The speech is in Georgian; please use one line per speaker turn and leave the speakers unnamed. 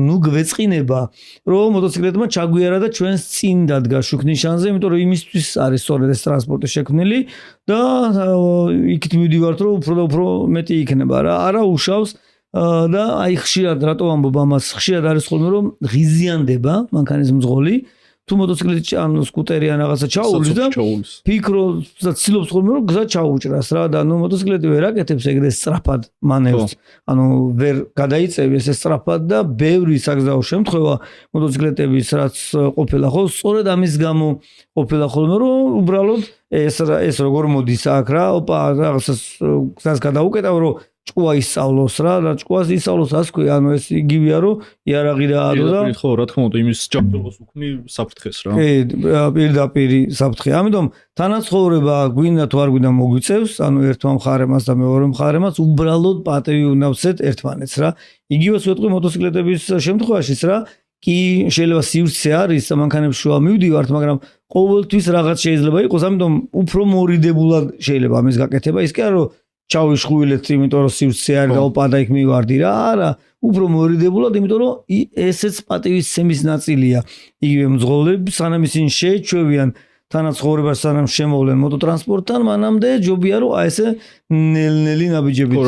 ნუ გვეწყინება რომ მოტოციკლებმა ჩაგვიარა და ჩვენს წინ დადგა შუქნიშანზე, იმიტომ რომ იმისთვის არის სწორედ ეს ტრანსპორტი შექმნილი და იქით მივდივართ რომ უფრო და უფრო მეტი იქნება რა. არა უშავს და აი ხშირად რატო ამბობ ამას, ხშირად არის ხოლმე რომ ღიზიანდება მანქანის მძღოლი თუ მოტოციკლეტი ან სკუტერი ან რაღაცა ჩაუვლის და ფიქრობს და ცდილობს ხოლმე რომ გზა ჩაუჭრას რა და ნუ მოტოციკლეტი ვერ აკეთებს ეგრე სწრაფად მანევრს ანუ ვერ გადაიწევს ეს სწრაფად და ბევრი საგზაო შემთხვევა მოტოციკლეტების რაც ყოფილა ხო სწორედ ამის გამო ყოფილა ხოლმე რომ უბრალოდ ეს როგორ მოდის აქ რა ოპა რაღაცას გზას გადაუკეტავ რომ ჭკუა ისწავლოს რა და ჭკუას ისწავლოს ასე ქვია ანუ ეს იგივეა რომ იარაღი რა ადო და
ხო რა თქმა უნდა იმის ჯანმრთელობას უქმნი საფრთხეს რა
კი პირდაპირ საფრთხე ამიტომ თანაცხოვრება გვინდა თუ არ გვინდა მოგვიწევს ანუ ერთმა მხარემაც და მეორე მხარემაც უბრალოდ პატივი უნდა ვცეთ ერთმანეთს რა იგივეს ვეთქვი მოტოციკლეტების შემთხვევაშიც რა კი შეიძლება სივრცე არის და მანქანებს შუა მივდივართ მაგრამ ყოველთვის რაღაც შეიძლება იყოს ამიტომ უფრო მორიდებულად შეიძლება ამის გაკეთება ის კი არა რომ ჩავიშხვილეთ, იმიტომ რომ სივრცე არ გაუპადა იქ მივარდი რა, არა, უფრო მორიდებულად, იმიტომ რომ ესეც პატივისცემის ნაწილია. იგივე მძღოლები, სანამ ისინი შეეჩვევიან თანაცხოვრებას, სანამ შემოვლენ მოტოტრანსპორტთან, მანამდე ჯობია რომ აი ესე ნელ-ნელი ნაბიჯებით